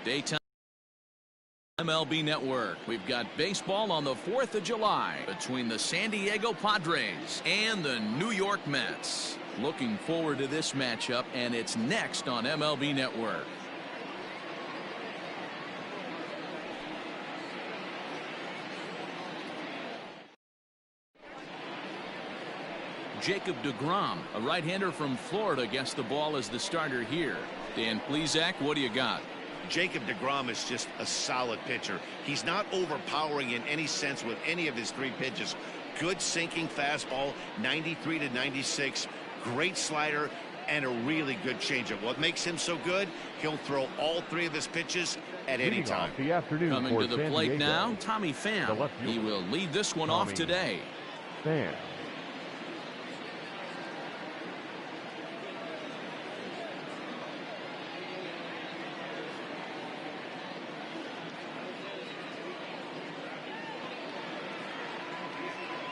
Daytime MLB Network. We've got baseball on the 4th of July between the San Diego Padres and the New York Mets. Looking forward to this matchup, and it's next on MLB Network. Jacob deGrom, a right-hander from Florida, gets the ball as the starter here. Dan Plesac, what do you got? Jacob deGrom is just a solid pitcher. He's not overpowering in any sense with any of his 3 pitches. Good sinking fastball, 93 to 96, great slider, and a really good changeup. What makes him so good? He'll throw all 3 of his pitches at any time. Coming to the plate now, Tommy Pham. He will lead this one off today.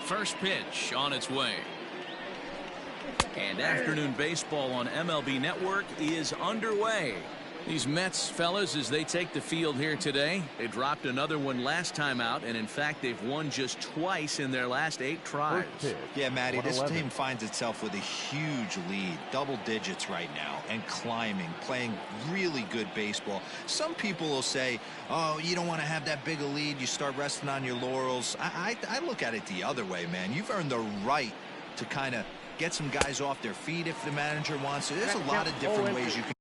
First pitch on its way. And afternoon baseball on MLB Network is underway. These Mets fellas, as they take the field here today, they dropped another one last time out, and in fact they've won just twice in their last 8 tries. Yeah, Matty, this team finds itself with a huge lead, double digits right now, and climbing, playing really good baseball. Some people will say, oh, you don't want to have that big a lead, you start resting on your laurels. I look at it the other way, man. You've earned the right to kind of get some guys off their feet if the manager wants to. There's a lot of different ways you can.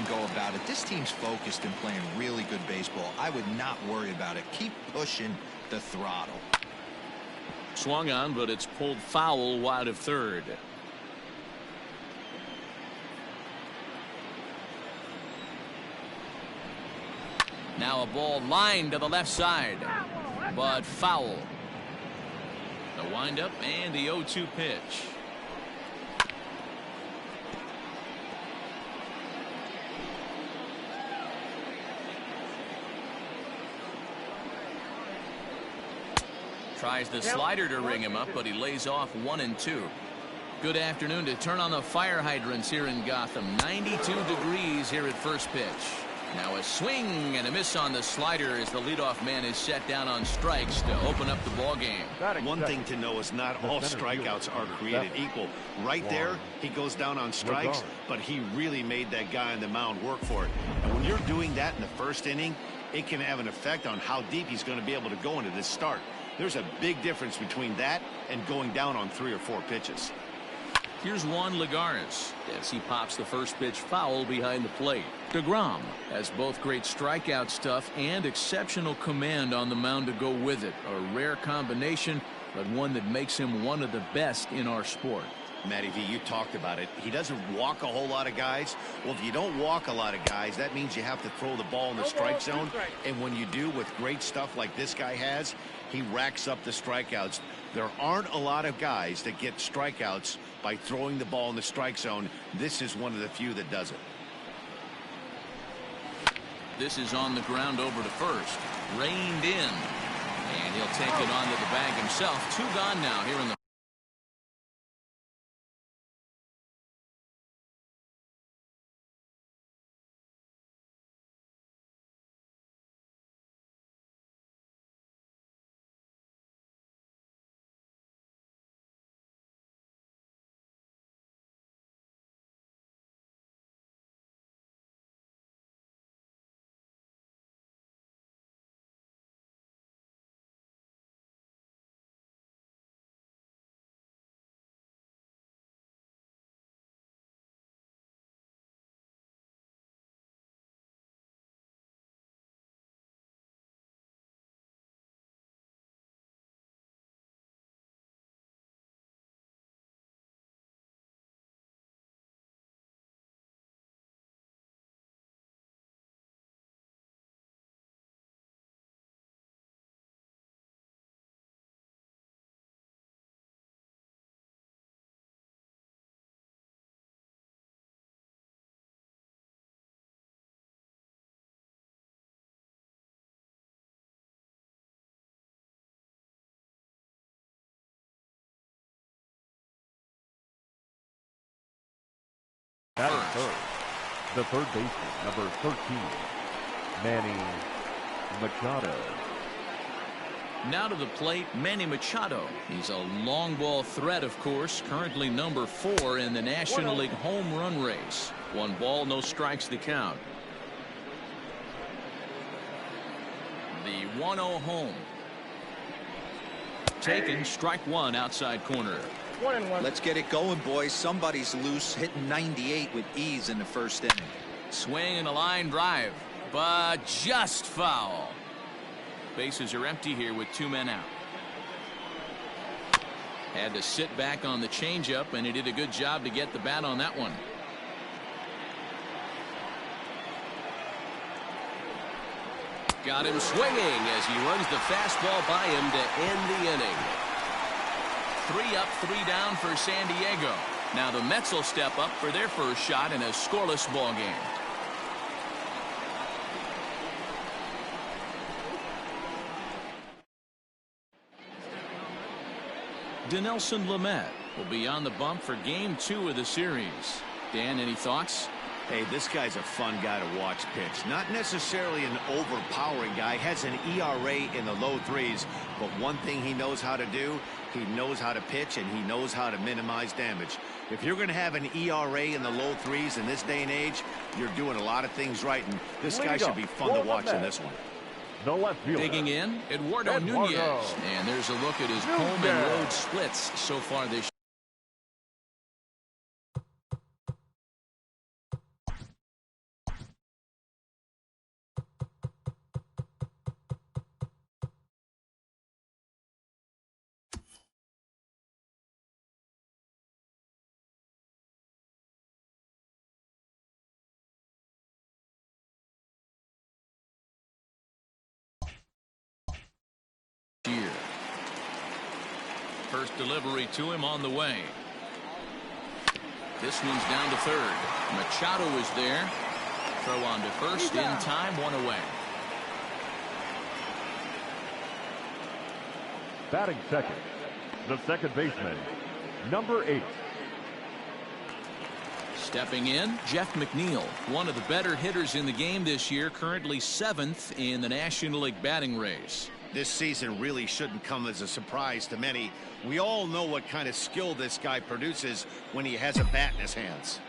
Go about it. This team's focused and playing really good baseball. I would not worry about it. Keep pushing the throttle. Swung on, but it's pulled foul wide of third. Now a ball lined to the left side, but foul. The windup and the 0-2 pitch. Tries the slider to ring him up, but he lays off 1 and 2. Good afternoon. To turn on the fire hydrants here in Gotham. 92 degrees here at first pitch. Now a swing and a miss on the slider as the leadoff man is set down on strikes to open up the ball game. One thing to know is not all strikeouts are created equal. Right there, he goes down on strikes, but he really made that guy on the mound work for it. And when you're doing that in the first inning, it can have an effect on how deep he's going to be able to go into this start. There's a big difference between that and going down on 3 or 4 pitches. Here's Juan Lagares as he pops the first pitch foul behind the plate. deGrom has both great strikeout stuff and exceptional command on the mound to go with it. A rare combination, but one that makes him one of the best in our sport. Matty V, you talked about it. He doesn't walk a whole lot of guys. Well, if you don't walk a lot of guys, that means you have to throw the ball in the strike zone. And when you do, with great stuff like this guy has, he racks up the strikeouts. There aren't a lot of guys that get strikeouts by throwing the ball in the strike zone. This is one of the few that does it. This is on the ground over to first. Reined in. And he'll take it onto the bag himself. 2 gone now here in the Third, the third baseman, number 13, Manny Machado. Now to the plate, Manny Machado. He's a long ball threat, of course, currently number 4 in the National League home run race. 1 ball, no strikes to count. The 1-0 home. Taken, strike 1, outside corner. 1-1. Let's get it going, boys. Somebody's loose, hitting 98 with ease in the first inning. Swing and a line drive, but just foul. Bases are empty here with 2 men out. Had to sit back on the changeup, and he did a good job to get the bat on that one. Got him swinging as he runs the fastball by him to end the inning. 3 up, 3 down for San Diego. Now the Mets will step up for their first shot in a scoreless ball game. Dinelson Lamet will be on the bump for game 2 of the series. Dan, any thoughts? Hey, this guy's a fun guy to watch pitch. Not necessarily an overpowering guy. Has an ERA in the low 3s. But one thing he knows how to do, he knows how to pitch, and he knows how to minimize damage. If you're going to have an ERA in the low 3s in this day and age, you're doing a lot of things right. And this guy should be fun to watch in this one. The left fielder. Digging in, Eduardo Nunez. And there's a look at his home and road splits so far this year. First delivery to him on the way. This one's down to third. Machado is there. Throw on to first in time, 1 away. Batting second, the second baseman, number 8. Stepping in, Jeff McNeil, one of the better hitters in the game this year, currently 7th in the National League batting race. This season really shouldn't come as a surprise to many. We all know what kind of skill this guy produces when he has a bat in his hands.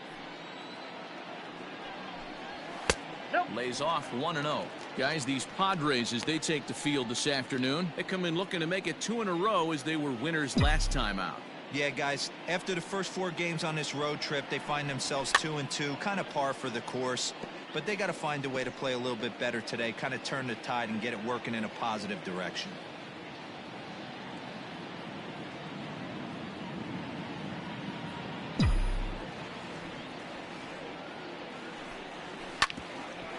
Lays off 1-0. Guys, these Padres, as they take the field this afternoon, they come in looking to make it 2 in a row as they were winners last time out. Yeah, guys, after the first 4 games on this road trip, they find themselves 2-2, kind of par for the course. But they got to find a way to play a little bit better today, kind of turn the tide and get it working in a positive direction.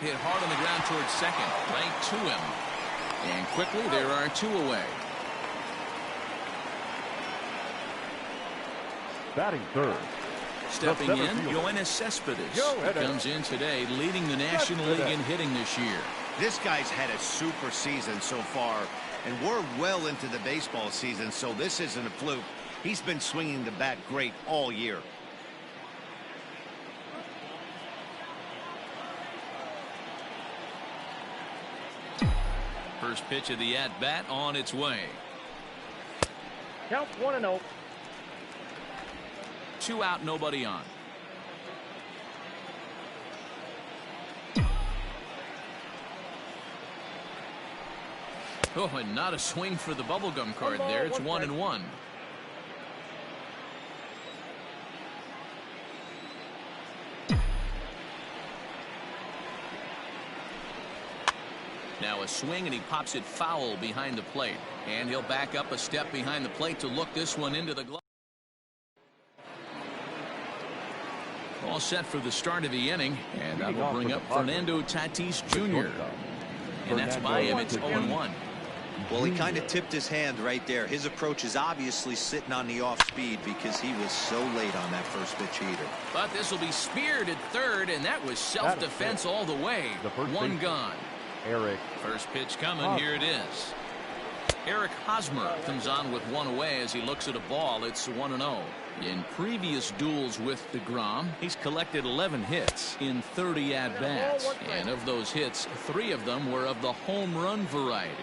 Hit hard on the ground towards second, right to him. And quickly, there are 2 away. Batting third. Stepping in, Yoenis Cespedes. He comes in today, leading the National League in hitting this year. This guy's had a super season so far, and we're well into the baseball season, so this isn't a fluke. He's been swinging the bat great all year. First pitch of the at-bat on its way. Count 1-0. 2 out, nobody on. Oh, and not a swing for the bubblegum card there. It's 1-1. Now a swing, and he pops it foul behind the plate. And he'll back up a step behind the plate to look this one into the glove. All set for the start of the inning, and that will bring up Fernando Tatis Jr. And that's by him. It's 0-1. Well, he kind of tipped his hand right there. His approach is obviously sitting on the off speed because he was so late on that first pitch heater. But this will be speared at third, and that was self-defense all the way. 1 gone. Eric. First pitch coming. Here it is. Eric Hosmer comes on with one away as he looks at a ball. It's 1-0. In previous duels with DeGrom, he's collected 11 hits in 30 at-bats. And of those hits, 3 of them were of the home run variety.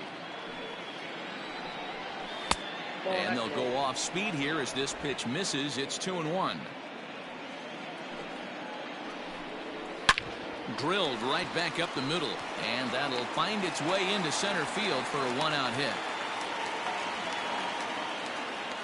And they'll go off speed here as this pitch misses. It's 2-1. Drilled right back up the middle, and that'll find its way into center field for a 1-out hit.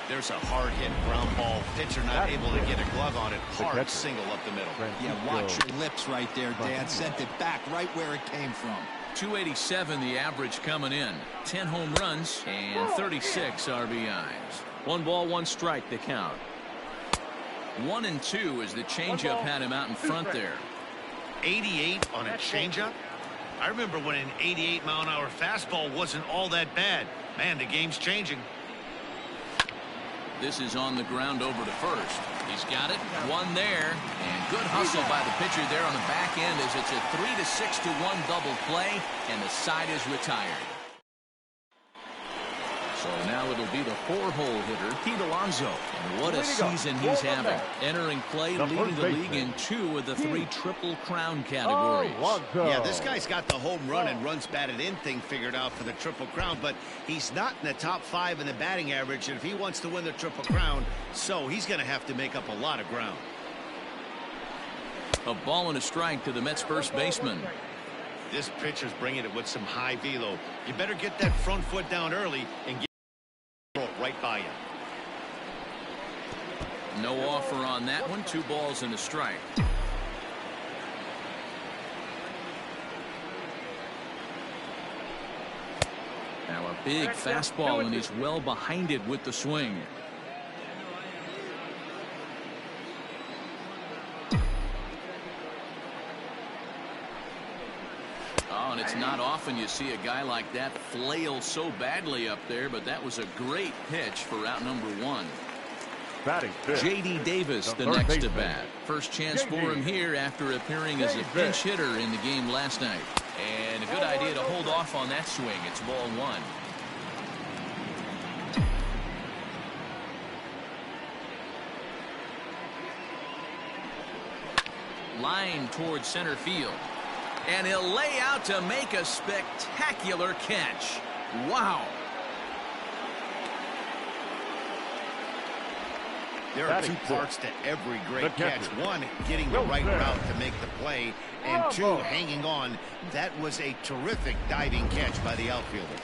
There's a hard hit ground ball. Pitcher not able to get a glove on it. Hard single up the middle. Yeah, watch your lips right there, Dan. Sent it back right where it came from. 287 the average coming in. 10 home runs and 36 RBIs. 1 ball, 1 strike to count. 1-2 as the changeup had him out in front there. 88 on a changeup. I remember when an 88 mile-an-hour fastball wasn't all that bad. Man, the game's changing. This is on the ground over to first. He's got it. 1 there. And good hustle by the pitcher there on the back end as it's a 3-6-1 double play, and the side is retired. So now it'll be the 4-hole hitter, Pete Alonso. And what a season he's having. Entering play, leading the league in 2 of the 3 Triple Crown categories. Yeah, this guy's got the home run and runs batted in thing figured out for the Triple Crown, but he's not in the top 5 in the batting average, and if he wants to win the Triple Crown, so he's going to have to make up a lot of ground. A ball and a strike to the Mets first baseman. This pitcher's bringing it with some high velo. You better get that front foot down early and get right by you. No offer on that one. 2 balls and a strike. Now a big fastball, and he's well behind it with the swing. Oh, and it's not often you see a guy like that flail so badly up there, but that was a great pitch for out number 1. J.D. Davis, the next at bat. First chance for him here after appearing as a pinch hitter in the game last night. And a good idea to hold off on that swing. It's ball 1. Line towards center field. And he'll lay out to make a spectacular catch. Wow. There are 2 parts to every great catch. 1, getting the right route to make the play, and 2, hanging on. That was a terrific diving catch by the outfielder.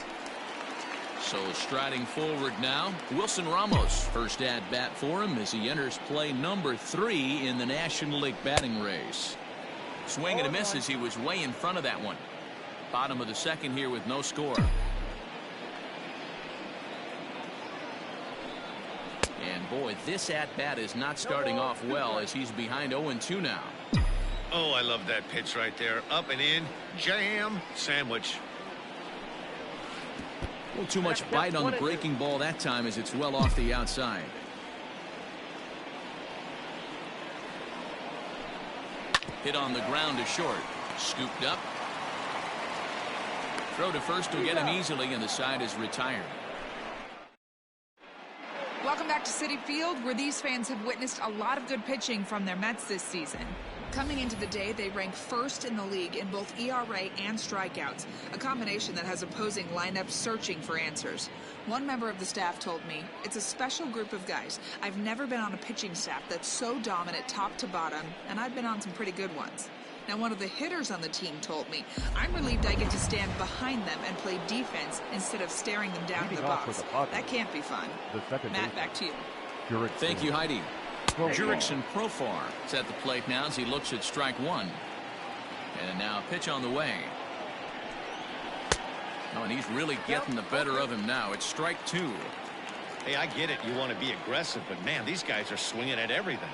So striding forward now, Wilson Ramos. First at bat for him as he enters play number 3 in the National League batting race. Swing and a miss as he was way in front of that one. Bottom of the 2nd here with no score. And boy, this at-bat is not starting off well as he's behind 0-2 now. Oh, I love that pitch right there. Up and in, jam, sandwich. A little too much bite on the breaking ball that time as it's well off the outside. Hit on the ground to short. Scooped up. Throw to first to get him easily, and the side is retired. Welcome back to Citi Field, where these fans have witnessed a lot of good pitching from their Mets this season. Coming into the day, they rank 1st in the league in both ERA and strikeouts, a combination that has opposing lineups searching for answers. One member of the staff told me, "It's a special group of guys. I've never been on a pitching staff that's so dominant top to bottom, and I've been on some pretty good ones." Now, one of the hitters on the team told me, "I'm relieved I get to stand behind them and play defense instead of staring them down in the box. That can't be fun." Matt, back to you. Thank you, Heidi. Jurickson Profar is at the plate now as he looks at strike 1. And now a pitch on the way. Oh, and he's really getting the better of him now. It's strike 2. Hey, I get it. You want to be aggressive, but man, these guys are swinging at everything.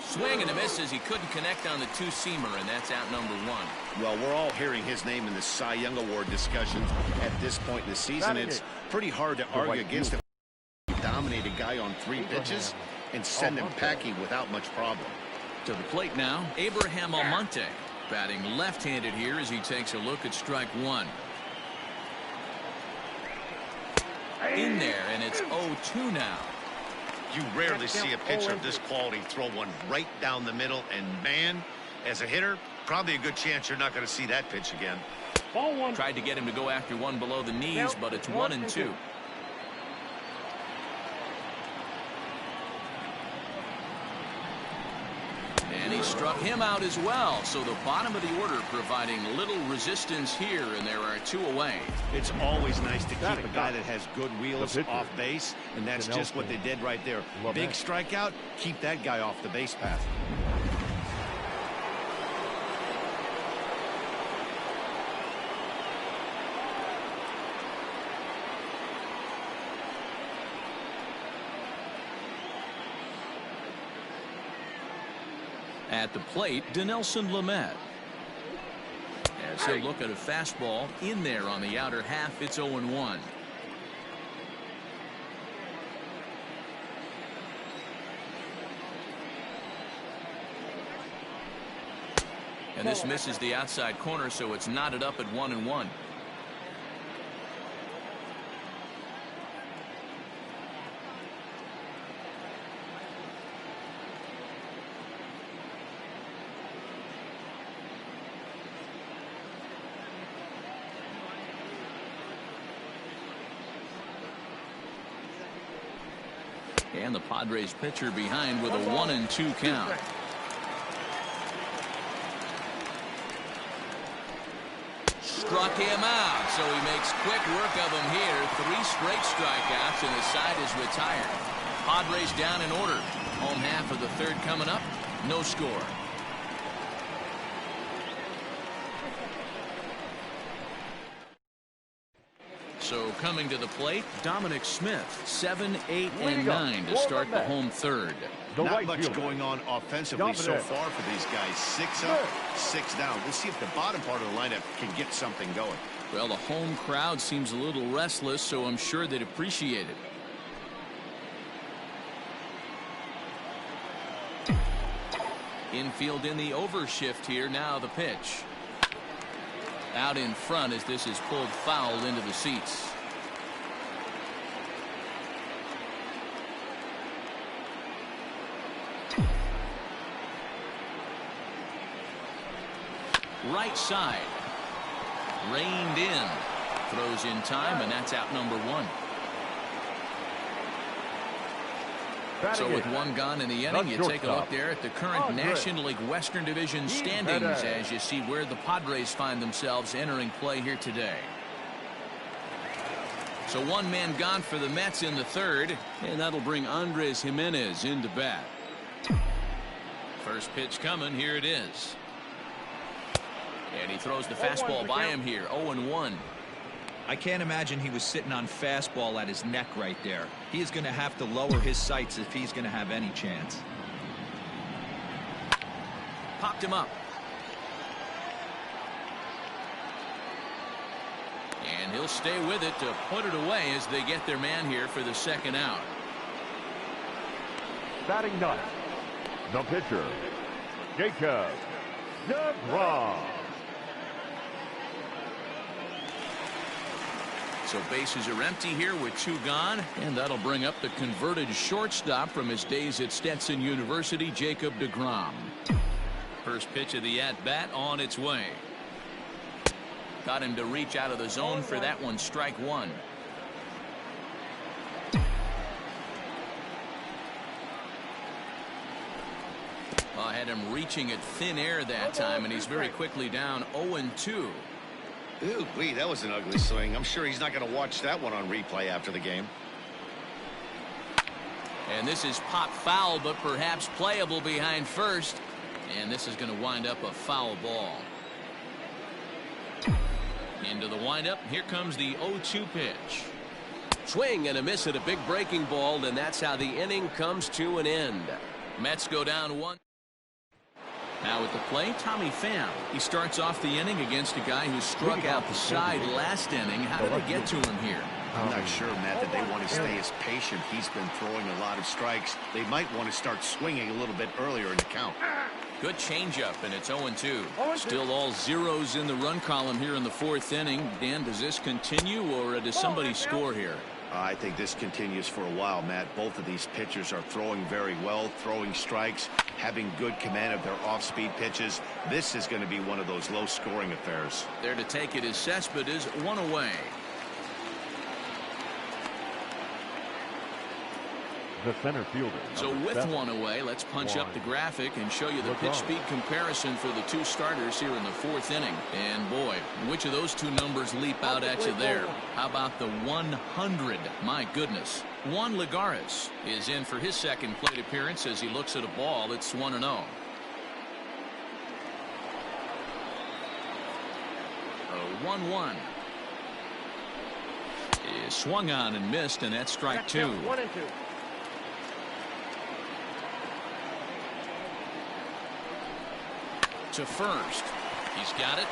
Swing and a miss as he couldn't connect on the 2-seamer, and that's out number 1. Well, we're all hearing his name in the Cy Young Award discussions at this point in the season. It's pretty hard to argue against a dominated guy on 3 pitches and send him packing without much problem. To the plate now, Abraham Almonte, batting left-handed here as he takes a look at strike 1. in there, and it's 0-2 now. You rarely see a pitcher of this quality throw one right down the middle, and man, as a hitter, probably a good chance you're not going to see that pitch again. Tried to get him to go after one below the knees, but it's 1-2. And he struck him out as well. So the bottom of the order providing little resistance here, and there are 2 away. It's always nice to keep a guy that has good wheels off base, and that's just what they did right there. Big strikeout, keep that guy off the base path. At the plate, Dinelson Lamet. As he'll look at a fastball in there on the outer half, it's 0-1. And this misses the outside corner, so it's knotted up at 1-1. And the Padres pitcher behind with a 1-2 count. Struck him out, so he makes quick work of him here. 3 straight strikeouts, and the side is retired. Padres down in order. Home half of the 3rd coming up. No score. So coming to the plate, Dominic Smith, 7, 8, and 9 to start the home 3rd. Not much going on offensively so far for these guys. 6 up, 6 down. We'll see if the bottom part of the lineup can get something going. Well, the home crowd seems a little restless, so I'm sure they'd appreciate it. Infield in the overshift here. Now the pitch. Out in front as this is pulled foul into the seats. Right side. Reined in. Throws in time, and that's out number 1. So with 1 gone in the inning, you take a look there at the current National League Western Division standings as you see where the Padres find themselves entering play here today. So 1 man gone for the Mets in the 3rd, and that'll bring Andres Jimenez into bat. First pitch coming. Here it is. And he throws the fastball by him here. 0-1. I can't imagine he was sitting on fastball at his neck right there. He is going to have to lower his sights if he's going to have any chance. Popped him up. And he'll stay with it to put it away as they get their man here for the 2nd out. Batting 9th, the pitcher, Jacob DeGrom. So bases are empty here with 2 gone, and that'll bring up the converted shortstop from his days at Stetson University, Jacob DeGrom. First pitch of the at-bat on its way. Got him to reach out of the zone for that one. Strike 1. I had him reaching at thin air that time, and he's very quickly down 0-2. Ooh, wait, that was an ugly swing. I'm sure he's not going to watch that one on replay after the game. And this is pop foul, but perhaps playable behind first. And this is going to wind up a foul ball. Into the windup. Here comes the 0-2 pitch. Swing and a miss at a big breaking ball, and that's how the inning comes to an end. Mets go down 1. Now at the plate, Tommy Pham. He starts off the inning against a guy who struck out the side last inning. How did they get to him here? I'm not sure, Matt, that they want to stay as patient. He's been throwing a lot of strikes. They might want to start swinging a little bit earlier in the count. Good changeup, and it's 0-2. Still all zeros in the run column here in the 4th inning. Dan, does this continue, or does somebody score here? I think this continues for a while, Matt. Both of these pitchers are throwing very well, throwing strikes, having good command of their off-speed pitches. This is going to be one of those low-scoring affairs. There to take it is Cespedes, 1 away. The center fielder. So with 1 away, let's punch up the graphic and show you the pitch speed comparison for the 2 starters here in the 4th inning. And boy, which of those 2 numbers leap out at you there? How about the 100? My goodness. Juan Lagares is in for his second plate appearance as he looks at a ball. It's 1-0. A 1-1. Is swung on and missed, and that's strike 2. 1 and 2. To first. He's got it.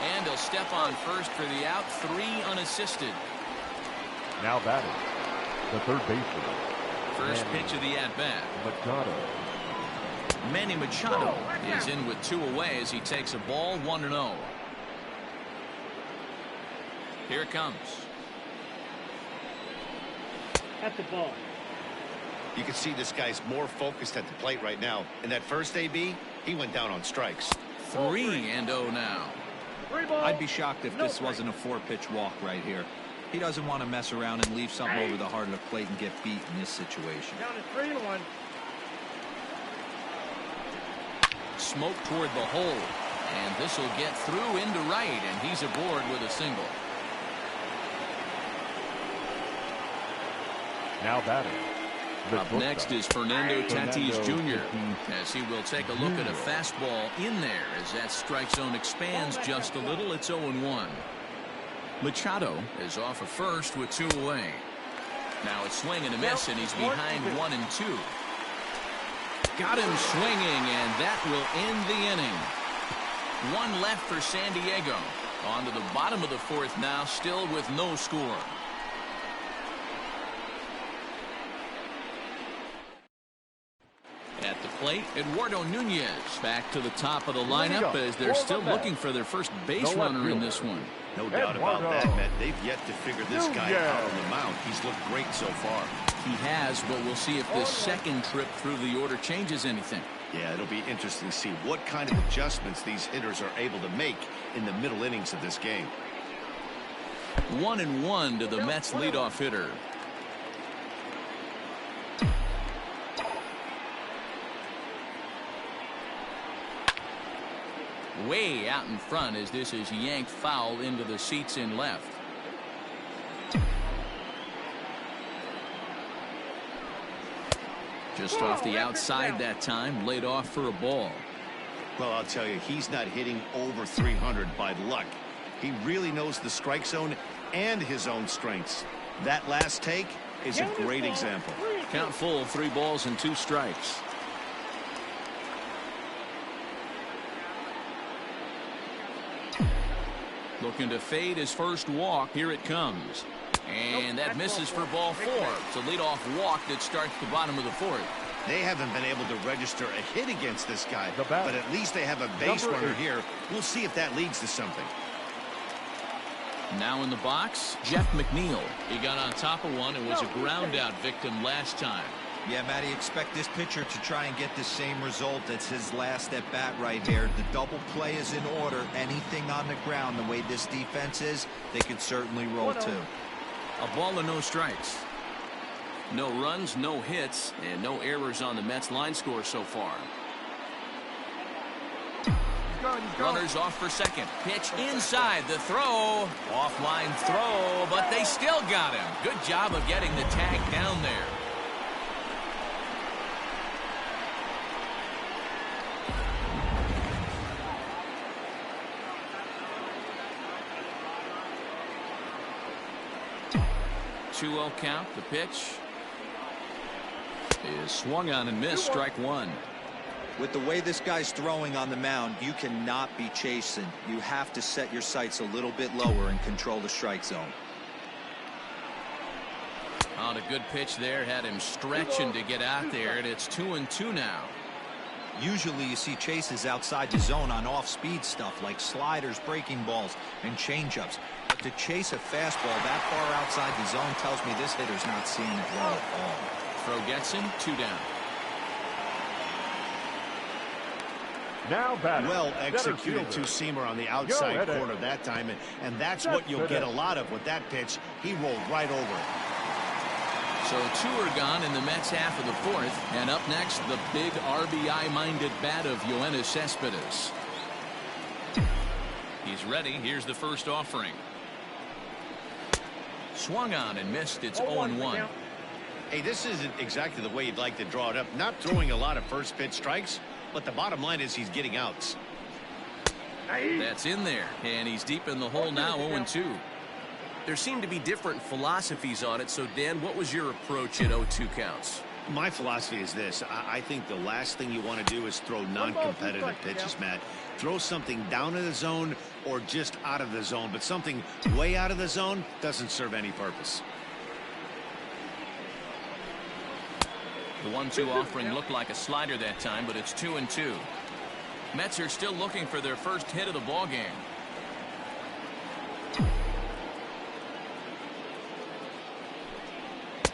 And he'll step on first for the out. 3 unassisted. Now batting, the third baseman. First pitch of the at-bat. Machado. Manny Machado is in with 2 away as he takes a ball. 1-0. Here it comes. At the ball. You can see this guy's more focused at the plate right now. In that first AB, he went down on strikes. 3-0 now. I'd be shocked if this wasn't a 4-pitch walk right here. He doesn't want to mess around and leave something over the heart of the plate and get beat in this situation. Down to 3-1. Smoke toward the hole. And this will get through into right, and he's aboard with a single. Now batting. Up next is Fernando Tatis Jr. as he will take a look at a fastball in there as that strike zone expands just a little. It's 0-1. Machado is off of first with 2 away. Now it's swing and a miss, and he's behind 1 and 2. Got him swinging, and that will end the inning. 1 left for San Diego. On to the bottom of the 4th now, still with no score. At the plate, Eduardo Nunez back to the top of the lineup as they're still looking for their first base runner in this one. No doubt about that, Matt. They've yet to figure this guy out on the mound. He's looked great so far. He has, but we'll see if this second trip through the order changes anything. Yeah, it'll be interesting to see what kind of adjustments these hitters are able to make in the middle innings of this game. 1-1 to the Mets leadoff hitter. Way out in front as this is yanked foul into the seats in left. Just off the outside that time, laid off for a ball. Well, I'll tell you, he's not hitting over 300 by luck. He really knows the strike zone and his own strengths. That last take is a great example. Count full, 3 balls and 2 strikes. Looking to fade his first walk. Here it comes. And that misses for ball 4. It's a leadoff walk that starts the bottom of the 4th. They haven't been able to register a hit against this guy, but at least they have a base runner here. We'll see if that leads to something. Now in the box, Jeff McNeil. He got on top of one and was a ground out victim last time. Yeah, Matty, expect this pitcher to try and get the same result. It's his last at bat right here. The double play is in order. Anything on the ground, the way this defense is, they could certainly roll too. A ball and no strikes. No runs, no hits, and no errors on the Mets line score so far. Runners off for second. Pitch inside. The throw. Offline throw, but they still got him. Good job of getting the tag down there. Two-0 count. The pitch is swung on and missed. Strike 1. With the way this guy's throwing on the mound, you cannot be chasing. You have to set your sights a little bit lower and control the strike zone. On a good pitch there, had him stretching to get out there, and it's 2-2 now. Usually you see chases outside the zone on off-speed stuff like sliders, breaking balls, and changeups. But to chase a fastball that far outside the zone tells me this hitter's not seeing it well at all. Throw gets him, 2 down. Now batting. Well executed two-seamer on the outside corner that time, and that's what you'll get a lot of with that pitch. He rolled right over it. So 2 are gone in the Mets half of the 4th, and up next the big RBI-minded bat of Yoenis Cespedes. He's ready. Here's the first offering. Swung on and missed. It's 0-1. Hey, this isn't exactly the way you'd like to draw it up. Not throwing a lot of first pitch strikes, but the bottom line is he's getting outs. That's in there, and he's deep in the hole now, 0-2. There seem to be different philosophies on it. So, Dan, what was your approach at 0-2 counts? My philosophy is this. I think the last thing you want to do is throw non-competitive pitches, Matt. Throw something down in the zone or just out of the zone, but something way out of the zone doesn't serve any purpose. The 1-2 offering looked like a slider that time, but it's 2-2. Mets are still looking for their first hit of the ball game.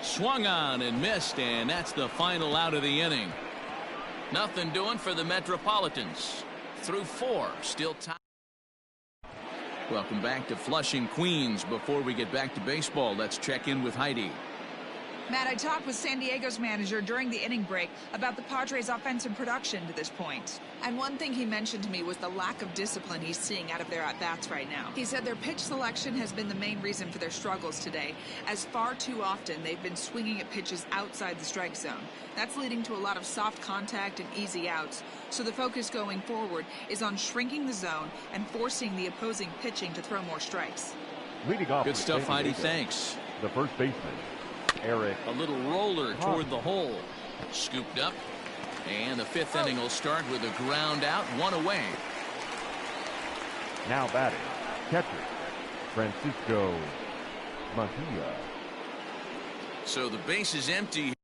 Swung on and missed, and that's the final out of the inning. Nothing doing for the Metropolitans. Through 4, still tied. Welcome back to Flushing, Queens. Before we get back to baseball, let's check in with Heidi. Matt, I talked with San Diego's manager during the inning break about the Padres' offensive production to this point. And one thing he mentioned to me was the lack of discipline he's seeing out of their at-bats right now. He said their pitch selection has been the main reason for their struggles today, as far too often they've been swinging at pitches outside the strike zone. That's leading to a lot of soft contact and easy outs. So the focus going forward is on shrinking the zone and forcing the opposing pitching to throw more strikes. Leading off. Good stuff, Heidi. Thanks. The first baseman, Eric. A little roller toward the hole. Scooped up. And the 5th inning will start with a ground out, 1 away. Now batting, catcher, Francisco Mejia. So the base is empty.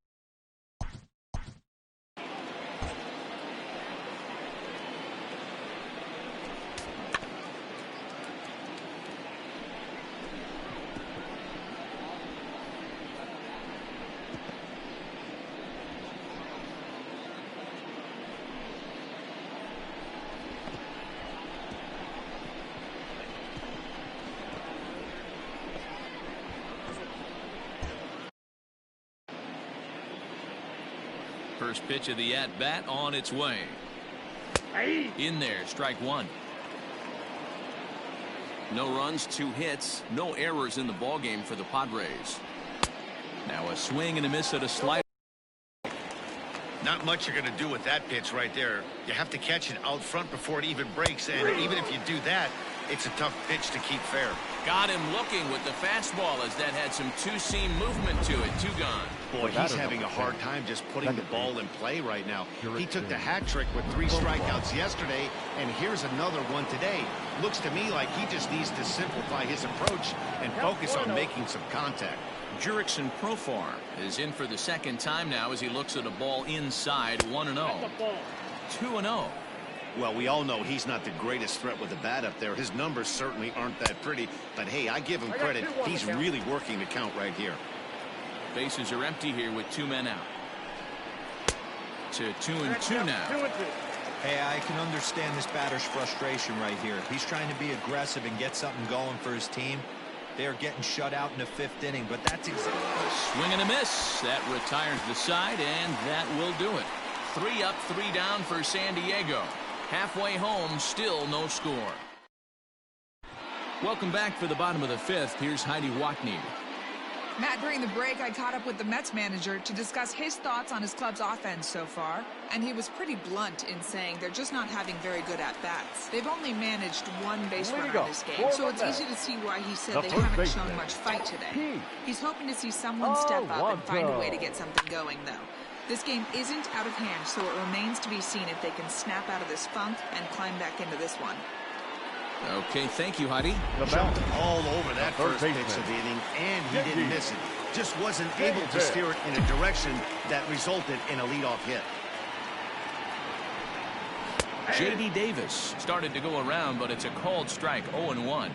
First pitch of the at-bat on its way. In there, strike 1. No runs, 2 hits, no errors in the ballgame for the Padres. Now a swing and a miss at a slider. Not much you're going to do with that pitch right there. You have to catch it out front before it even breaks, and even if you do that, it's a tough pitch to keep fair. Got him looking with the fastball as that had some two-seam movement to it. 2 gone. Boy, he's having a hard time just putting the ball in play right now. He took the hat trick with 3 strikeouts yesterday, and here's another one today. Looks to me like he just needs to simplify his approach and focus on making some contact. Jurickson Profar is in for the 2nd time now as he looks at a ball inside. 1-0. 2-0. Well, we all know he's not the greatest threat with the bat up there. His numbers certainly aren't that pretty, but hey, I give him credit. He's really working the count right here. Bases are empty here with 2 men out. To 2-2 now. Hey, I can understand this batter's frustration right here. He's trying to be aggressive and get something going for his team. They're getting shut out in the 5th inning, but that's exactly. A swing and a miss. That retires the side, and that will do it. 3 up, 3 down for San Diego. Halfway home, still no score. Welcome back for the bottom of the 5th. Here's Heidi Watney. Matt, during the break, I caught up with the Mets manager to discuss his thoughts on his club's offense so far, and he was pretty blunt in saying they're just not having very good at-bats. They've only managed 1 base runner in this game, so it's easy to see why he said they haven't shown much fight today. He's hoping to see someone step up and find a way to get something going, though. This game isn't out of hand, so it remains to be seen if they can snap out of this funk and climb back into this one. Okay, thank you, Heidi. Jumped all over that first pitch of the inning, and he didn't miss it. Just wasn't able to steer it in a direction that resulted in a leadoff hit. J.D. Davis started to go around, but it's a called strike. 0-1.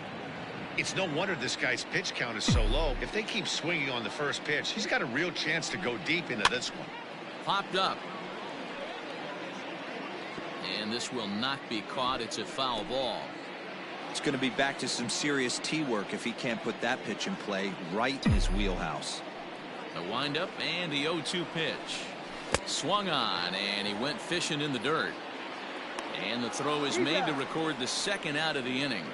It's no wonder this guy's pitch count is so low. If they keep swinging on the first pitch, he's got a real chance to go deep into this one. Popped up. And this will not be caught. It's a foul ball. It's going to be back to some serious tee work if he can't put that pitch in play right in his wheelhouse. The windup and the 0-2 pitch. Swung on, and he went fishing in the dirt. And the throw is made to record the second out of the inning.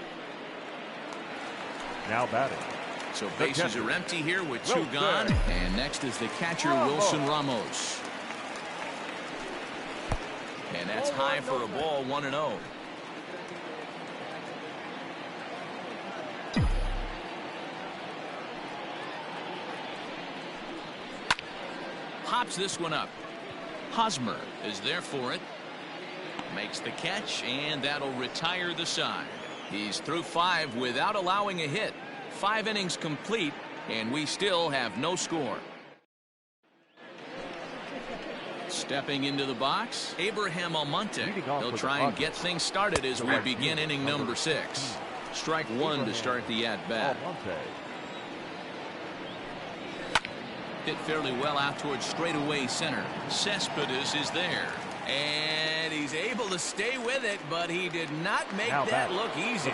Now batting. So bases are empty here with two gone. And next is the catcher, Wilson Ramos. And that's high for a ball, 1-0. Pops this one up. Hosmer is there for it. Makes the catch, and that'll retire the side. He's through 5 without allowing a hit. 5 innings complete, and we still have no score. Stepping into the box, Abraham Almonte. He'll try and get things started as we begin inning number 6. Strike 1 to start the at-bat. Hit fairly well out towards straightaway center. Cespedes is there. And he's able to stay with it, but he did not make that look easy.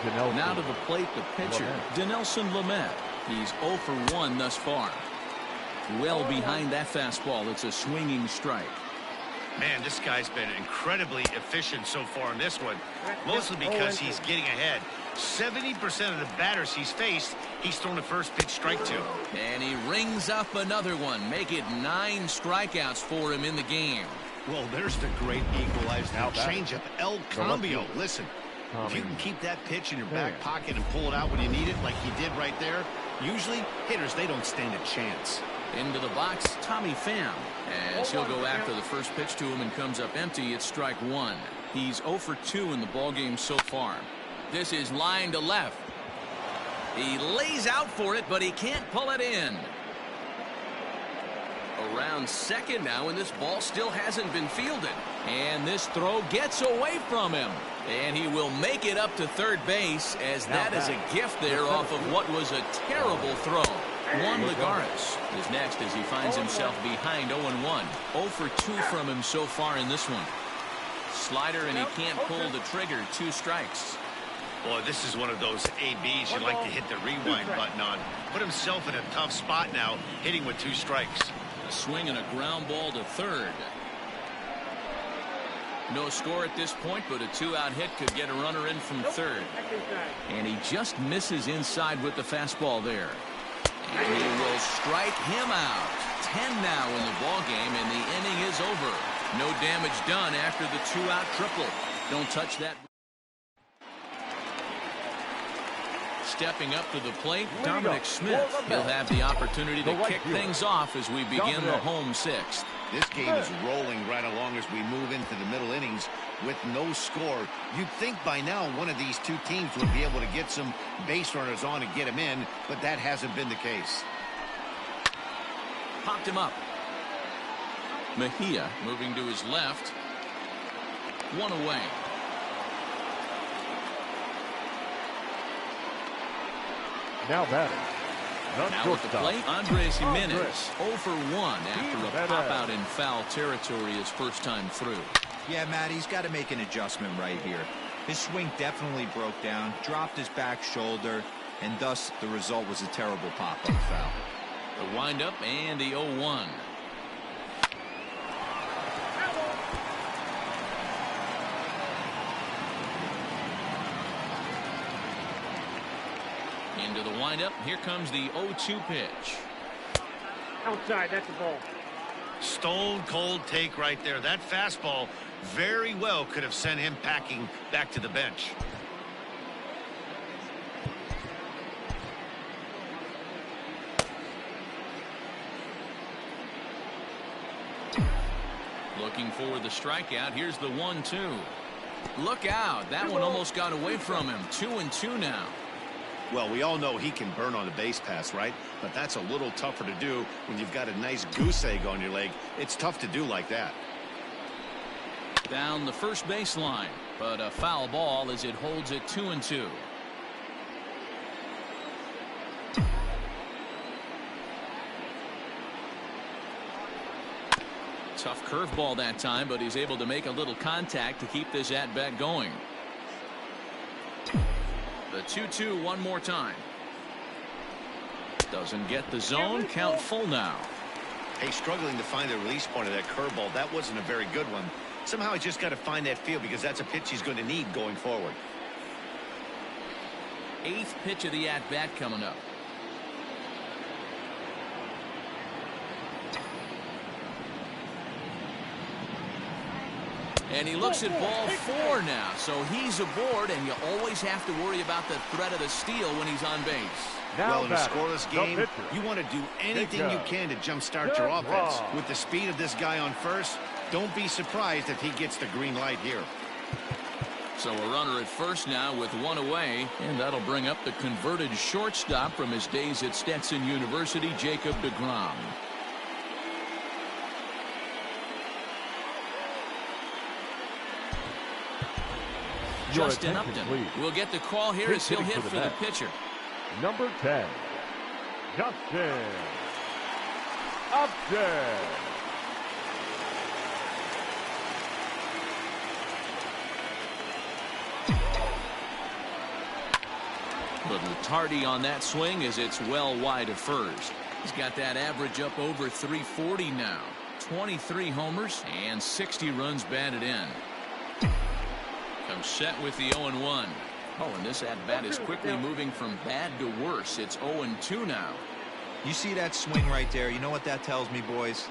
Now to the plate, the pitcher, Dinelson Lamet. He's 0 for 1 thus far. Well behind that fastball. It's a swinging strike. Man, this guy's been incredibly efficient so far in this one, mostly because he's getting ahead. 70% of the batters he's faced, he's thrown a first pitch strike to. And he rings up another one. Make it 9 strikeouts for him in the game. Well, there's the great equalizer. Now changeup, El Cambio. Listen, if you can keep that pitch in your back pocket and pull it out when you need it like he did right there, usually hitters, they don't stand a chance. Into the box, Tommy Pham. As he'll go after the first pitch to him and comes up empty, it's strike 1. He's 0 for 2 in the ballgame so far. This is line to left. He lays out for it, but he can't pull it in. Around second now, and this ball still hasn't been fielded. And this throw gets away from him. And he will make it up to third base, as that is a gift there off of what was a terrible throw. Juan Lagares is next as he finds himself behind 0-1. 0 for 2 from him so far in this one. Slider, and he can't pull the trigger. 2 strikes. Boy, this is one of those ABs you like to hit the rewind button on. Put himself in a tough spot now, hitting with 2 strikes. A swing and a ground ball to third. No score at this point, but a 2-out hit could get a runner in from third. And he just misses inside with the fastball there. And he will strike him out. 10 now in the ballgame, and the inning is over. No damage done after the 2-out triple. Don't touch that. Stepping up to the plate, Dominic Smith. He'll have the opportunity to kick things off as we begin the home 6th. This game is rolling right along as we move into the middle innings with no score. You'd think by now one of these 2 teams would be able to get some base runners on and get him in, but that hasn't been the case. Popped him up. Mejia moving to his left. 1 away. Now batting. Now at the plate, Andres Jimenez. 0 for 1 after a pop-out in foul territory his first time through. Yeah, Matt, he's got to make an adjustment right here. His swing definitely broke down, dropped his back shoulder, and thus the result was a terrible pop-up foul. The windup and the 0-1. Into the windup. Here comes the 0-2 pitch. Outside, that's a ball. Stone cold take right there. That fastball very well could have sent him packing back to the bench. Looking for the strikeout. Here's the 1-2. Look out. That one almost got away from him. 2-2 now. Well, we all know he can burn on a base pass, right? But that's a little tougher to do when you've got a nice goose egg on your leg. It's tough to do like that. Down the first baseline, but a foul ball as it holds it 2-2. Tough curveball that time, but he's able to make a little contact to keep this at bat going. The 2-2 one more time. Doesn't get the zone. Count full now. Hey, struggling to find the release point of that curveball. That wasn't a very good one. Somehow he's just got to find that feel, because that's a pitch he's going to need going forward. 8th pitch of the at bat coming up. And he looks at ball 4 now, so he's aboard, and you always have to worry about the threat of the steal when he's on base. Well, in a scoreless game, you want to do anything you can to jumpstart your offense. With the speed of this guy on first, don't be surprised if he gets the green light here. So a runner at first now with 1 away, and that'll bring up the converted shortstop from his days at Stetson University, it.deGrom. Justin Upton will get the call here as he'll hit for the pitcher. Number 10, Justin Upton. Little tardy on that swing as it's well wide of first. He's got that average up over 340 now. 23 homers and 60 runs batted in. Comes set with the 0-1. Oh, and this at-bat is quickly moving from bad to worse. It's 0-2 now. You see that swing right there? You know what that tells me, boys?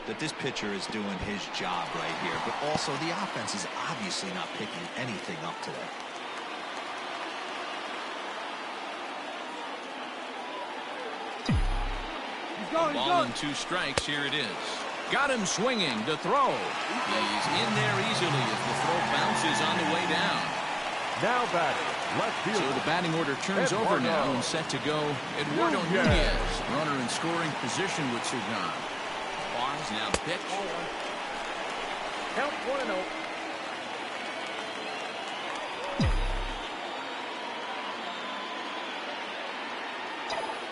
That this pitcher is doing his job right here. But also, the offense is obviously not picking anything up today. Ball and 2 strikes. Here it is. Got him swinging. The throw. He's in there easily as the throw bounces on the way down. Now batting, left field. So the batting order turns over now and set to go. Eduardo Nunez, runner in scoring position with Sugan. Pause, now the pitch. Count 1-0.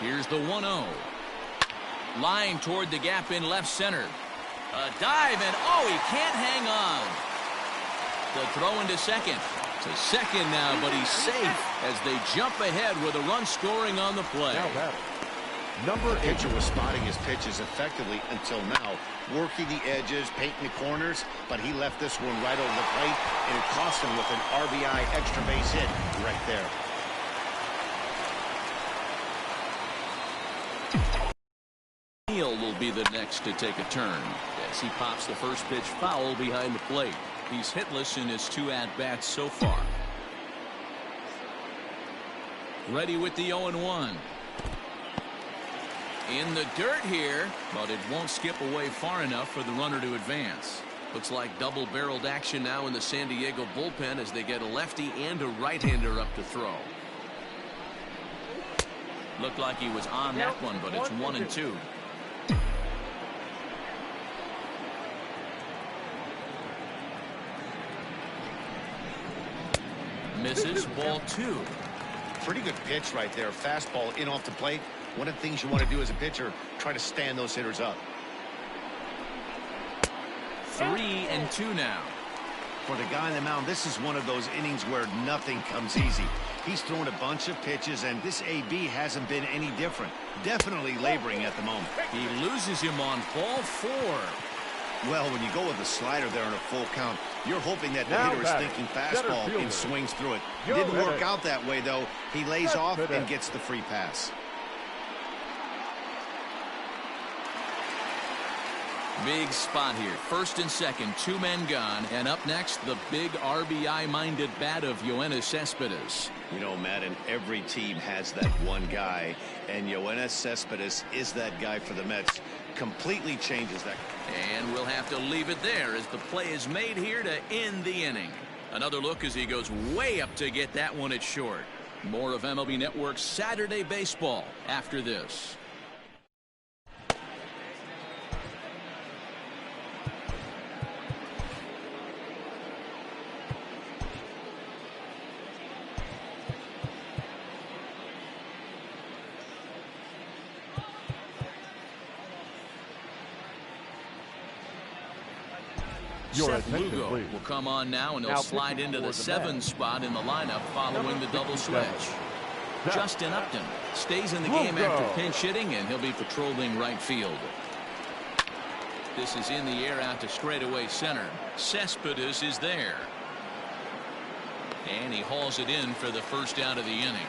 Here's the 1-0. Line toward the gap in left center. A dive, and oh, he can't hang on. The throw into second. To second now, but he's safe as they jump ahead with a run scoring on the play. Now batting, number 8. The pitcher was spotting his pitches effectively until now, working the edges, painting the corners, but he left this one right over the plate, and it cost him with an RBI extra base hit right there. Neal will be the next to take a turn as he pops the first pitch foul behind the plate. He's hitless in his 2 at-bats so far. Ready with the 0-1. In the dirt here, but it won't skip away far enough for the runner to advance. Looks like double-barreled action now in the San Diego bullpen as they get a lefty and a right-hander up to throw. Looked like he was on that one, but it's 1-2. Misses, ball 2. Pretty good pitch right there. Fastball in off the plate. One of the things you want to do as a pitcher, try to stand those hitters up. 3-2 now. For the guy on the mound, this is one of those innings where nothing comes easy. He's thrown a bunch of pitches, and this AB hasn't been any different. Definitely laboring at the moment. He loses him on ball 4. Well, when you go with the slider there in a full count, you're hoping that the hitter is thinking fastball and swings through it. Didn't work out that way, though. He lays off and gets the free pass. Big spot here. First and second, 2 men gone. And up next, the big RBI-minded bat of Yoenis Cespedes. You know, Madden, every team has that one guy, and Yoenis Cespedes is that guy for the Mets. Completely changes that. And we'll have to leave it there as the play is made here to end the inning. Another look as he goes way up to get that one at short. More of MLB Network's Saturday Baseball after this. Your Seth attention, Lugo please. will come on now, and he'll Now slide pitching into for the the 7 Mets. spot in the lineup following the double switch. Justin Upton stays in the game Lugo. after pinch hitting, and he'll be patrolling right field. This is in the air out to straightaway center. Cespedes is there. And he hauls it in for the first out of the inning.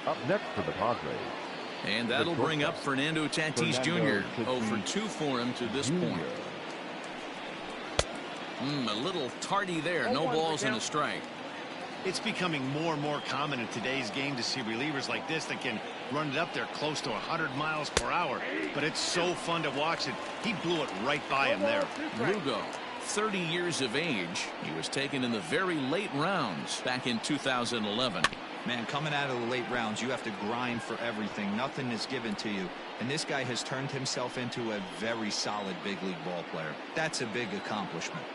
Up next for the Padres. And that'll bring up Fernando Tatis Jr. 0 for 2 for him to this point. A little tardy there. No balls and a strike. It's becoming more and more common in today's game to see relievers like this that can run it up there close to 100 miles per hour. But it's so fun to watch it. He blew it right by him there. Lugo, 30 years of age. He was taken in the very late rounds back in 2011. Man, coming out of the late rounds, you have to grind for everything. Nothing is given to you. And this guy has turned himself into a very solid big league ball player. That's a big accomplishment.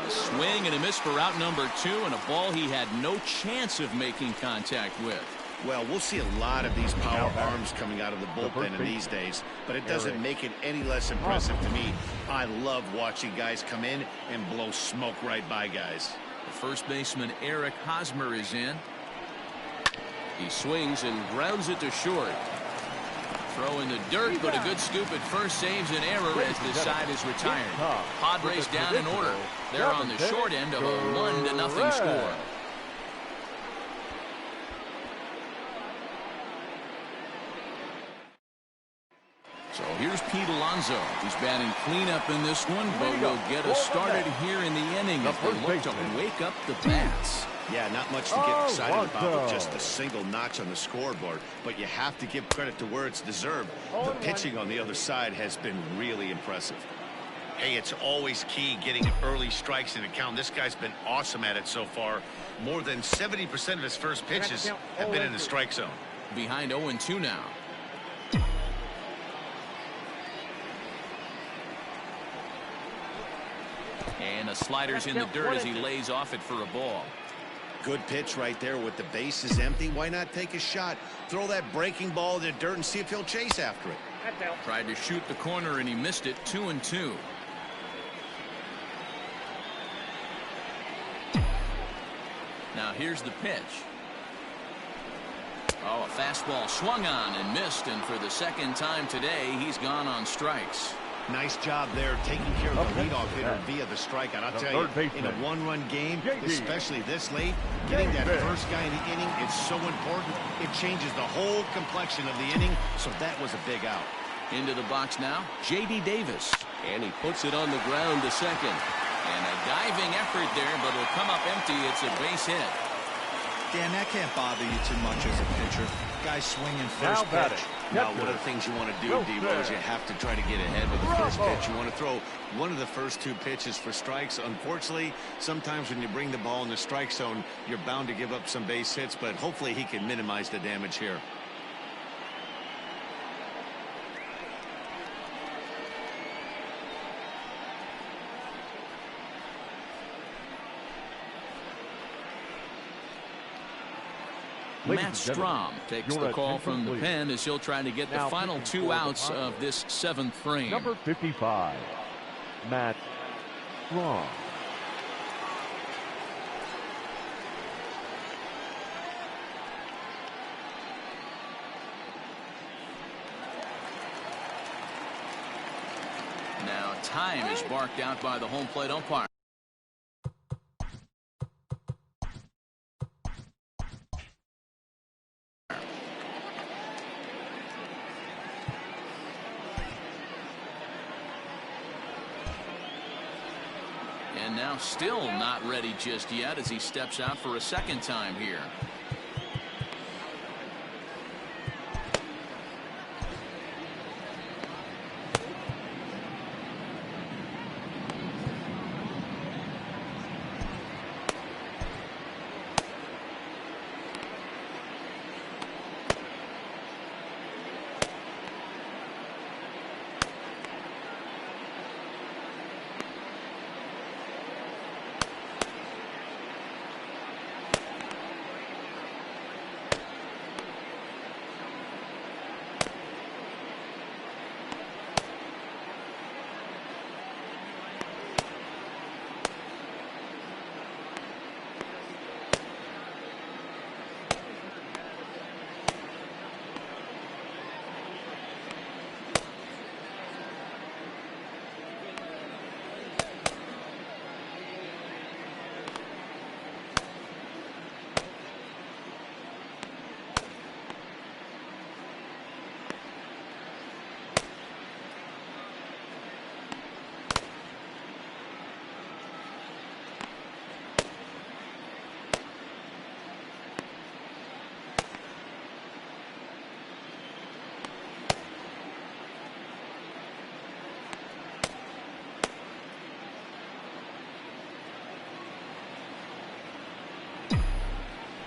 A swing and a miss for out number 2, and a ball he had no chance of making contact with. Well, we'll see a lot of these power arms coming out of the bullpen in these days, but it doesn't make it any less impressive to me. I love watching guys come in and blow smoke right by guys. The first baseman Eric Hosmer is in. He swings and grounds it to short. Throw in the dirt, but a good scoop at first saves an error as the side is retired. Padres down in order. They're on the short end of a 1-0 score. So here's Pete Alonso. He's batting cleanup in this one, but will get us started here in the inning as they look to wake up the bats. Yeah, not much to get excited about with just a single notch on the scoreboard, but you have to give credit to where it's deserved. The pitching on the other side has been really impressive. Hey, it's always key getting early strikes in a count. This guy's been awesome at it so far. More than 70% of his first pitches have been in the strike zone. Behind 0-2 now. And a slider's in the dirt as he lays off it for a ball. Good pitch right there with the bases empty. Why not take a shot? Throw that breaking ball in the dirt and see if he'll chase after it. Tried to shoot the corner and he missed it. 2-2. Now here's the pitch. Oh, a fastball swung on and missed, and for the second time today he's gone on strikes. Nice job there taking care of the leadoff hitter via the strikeout. I'll tell you, in a one-run game, especially this late, getting that first guy in the inning is so important. It changes the whole complexion of the inning, so that was a big out. Into the box now, J.D. Davis. And he puts it on the ground to second. And a diving effort there, but it'll come up empty. It's a base hit. Dan, that can't bother you too much as a pitcher. Guys swinging first pitch. Now, one of the things you want to do, Devo, is you have to try to get ahead with the first pitch. You want to throw one of the first 2 pitches for strikes. Unfortunately, sometimes when you bring the ball in the strike zone, you're bound to give up some base hits, but hopefully he can minimize the damage here. Matt Strom takes the call from the pen as he'll try to get the final 2 outs of this 7th frame. Number 55, Matt Strom. Now time is barked out by the home plate umpire. And now still not ready just yet as he steps out for a second time here.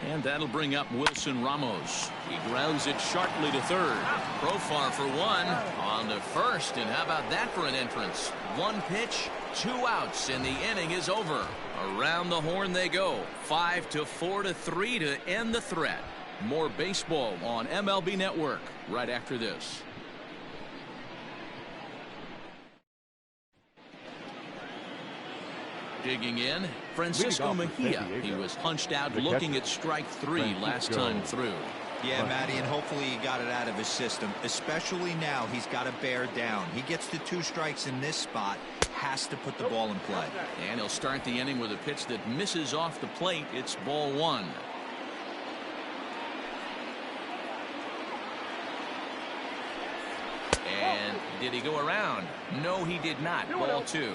And that'll bring up Wilson Ramos. He grounds it sharply to third. Profar for one. On to first. And how about that for an entrance? One pitch, 2 outs, and the inning is over. Around the horn they go. 5-4-3 to end the threat. More baseball on MLB Network right after this. Digging in, Francisco Mejia. He was hunched out looking at strike 3 last time through. Yeah, Matty, and hopefully he got it out of his system, especially now he's got to bear down. He gets to 2 strikes in this spot, has to put the ball in play. And he'll start the inning with a pitch that misses off the plate. It's ball 1. And did he go around? No, he did not. Ball 2.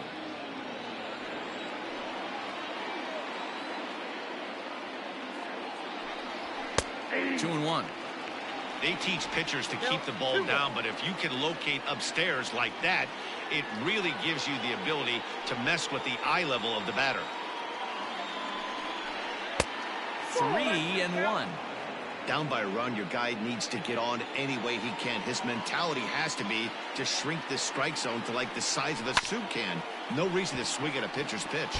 Two and 1. They teach pitchers to keep the ball down, but if you can locate upstairs like that, it really gives you the ability to mess with the eye level of the batter. 3 and 1. Down by a run, your guy needs to get on any way he can. His mentality has to be to shrink this strike zone to like the size of a soup can. No reason to swing at a pitcher's pitch.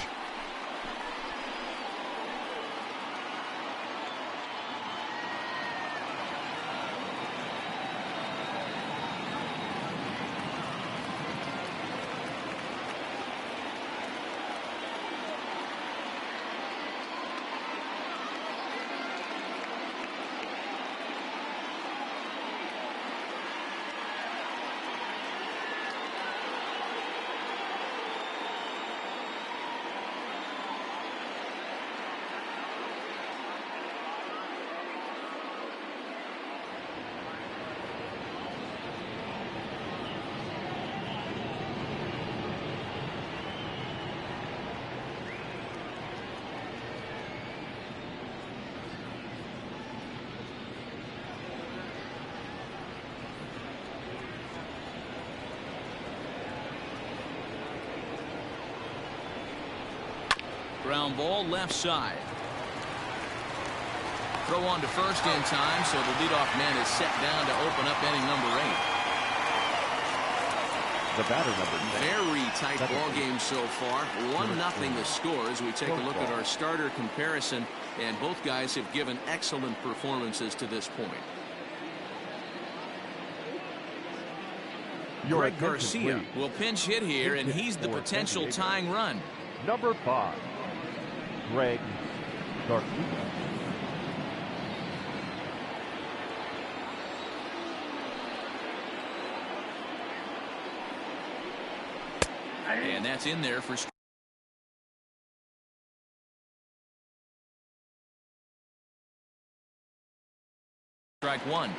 Ground ball left side. Throw on to first in time, so the leadoff man is set down to open up inning number 8. The batter number 10. Very tight ball game so far. 1-0 the score as we take a look at our starter comparison, and both guys have given excellent performances to this point. Greg Garcia will pinch hit here, and he's the potential tying run. Number 5, Greg Garcia. And that's in there for strike 1.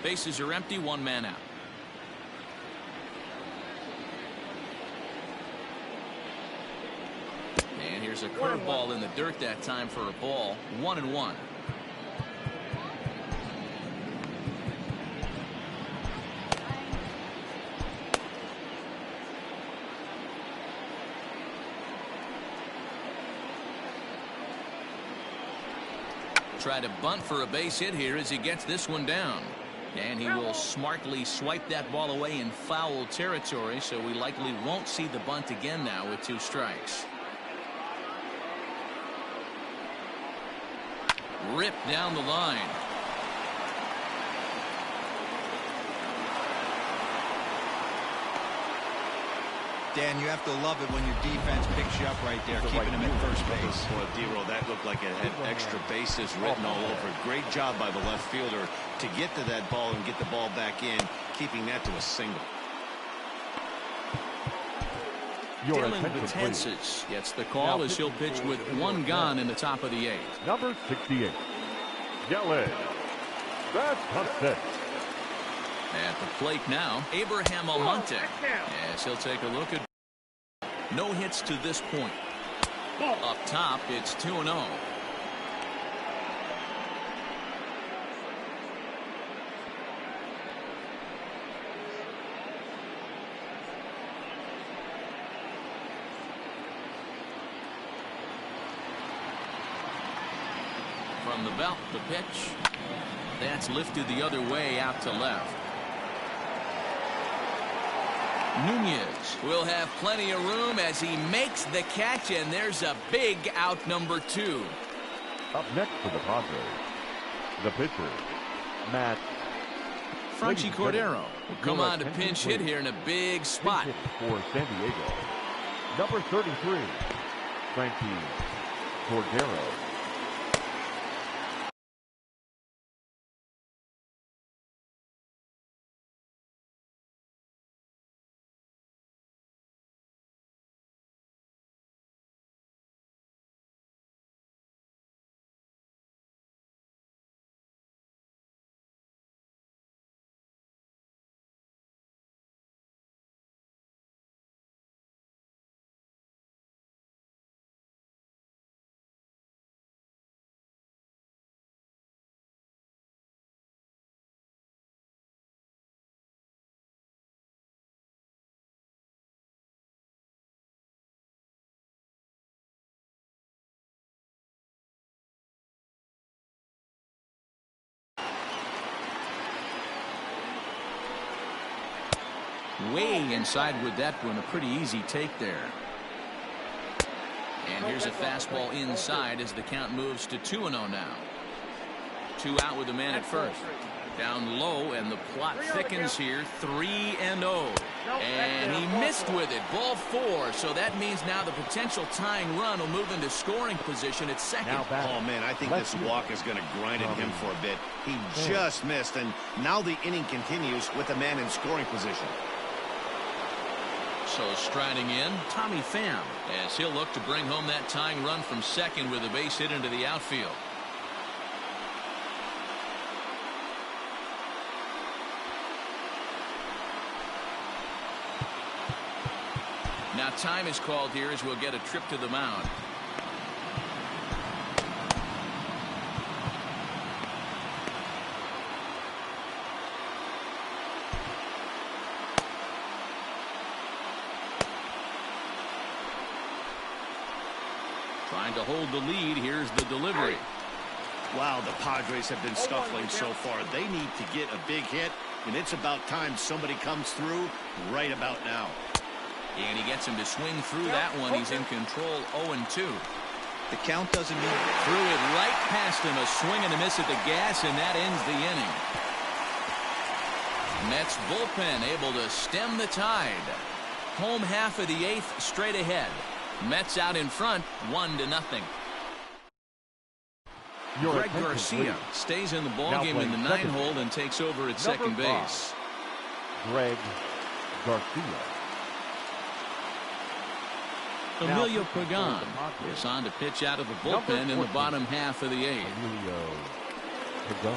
Bases are empty, 1 man out. And here's a curveball in the dirt that time for a ball. 1-1. Try to bunt for a base hit here as he gets this one down. And he will smartly swipe that ball away in foul territory, so we likely won't see the bunt again now with 2 strikes. Ripped down the line. Dan, you have to love it when your defense picks you up right there, keeping him at first base. Well, D-Roll, that looked like it had extra bases written all over it. Great job by the left fielder to get to that ball and get the ball back in, keeping that to a single. Dylan Betances gets the call as he'll pitch with one gone in the top of the 8th. Number 68, July Padres. At the plate now, Abraham Almonte. As he'll take a look at no hits to this point. Up top, it's 2-0. From the belt, the pitch. That's lifted the other way out to left. Nunez will have plenty of room as he makes the catch, and there's a big out, number 2. Up next for the Padres, the pitcher, Matt. Franchy Cordero will come on to pinch hit here in a big spot. For San Diego, number 33, Franchy Cordero. Way inside with that one, a pretty easy take there. And here's a fastball inside as the count moves to 2-0 now. 2 out with the man at first. Down low, and the plot thickens here. 3-0. And he missed with it. Ball 4. So that means now the potential tying run will move into scoring position at second. Oh, man, I think this walk is going to grind at him for a bit. He just missed, and now the inning continues with the man in scoring position. So striding in, Tommy Pham, as he'll look to bring home that tying run from second with a base hit into the outfield. Now time is called here as we'll get a trip to the mound. Trying to hold the lead. Here's the delivery. Wow, the Padres have been scuffling so far. They need to get a big hit, and it's about time somebody comes through right about now. And he gets him to swing through that one. He's in control, 0-2. The count doesn't mean threw it right past him. A swing and a miss at the gas, and that ends the inning. Mets bullpen able to stem the tide. Home half of the 8th straight ahead. Mets out in front, 1-0. Greg Garcia stays in the ballgame in the 9-hole and takes over at second base. Greg Garcia. Emilio Pagan is on to pitch out of the bullpen in the bottom half of the 8th. Emilio Pagan.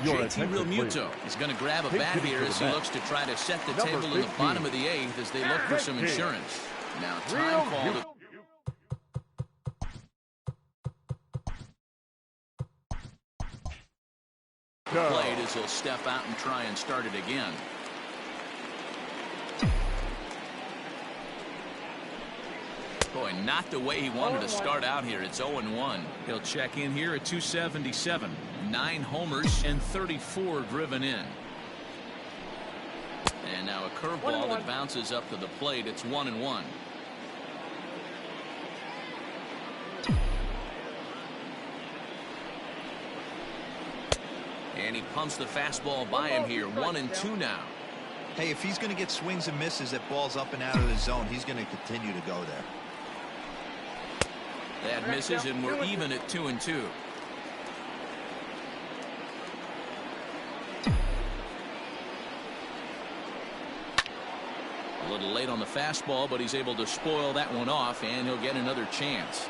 JT Realmuto is going to grab a bat here as he looks to try to set the table in the bottom of the 8th as they look for some insurance. Now time called. Played as he'll step out and try and start it again. Boy, not the way he wanted to start out here. It's 0-1. He'll check in here at 277. 9 homers and 34 driven in. And now a curveball that bounces up to the plate. It's 1-1. And he pumps the fastball by him here. 1-2 now. Hey, if he's going to get swings and misses at balls up and out of the zone, he's going to continue to go there. That misses, and we're even at 2-2. A little late on the fastball, but he's able to spoil that one off, and he'll get another chance.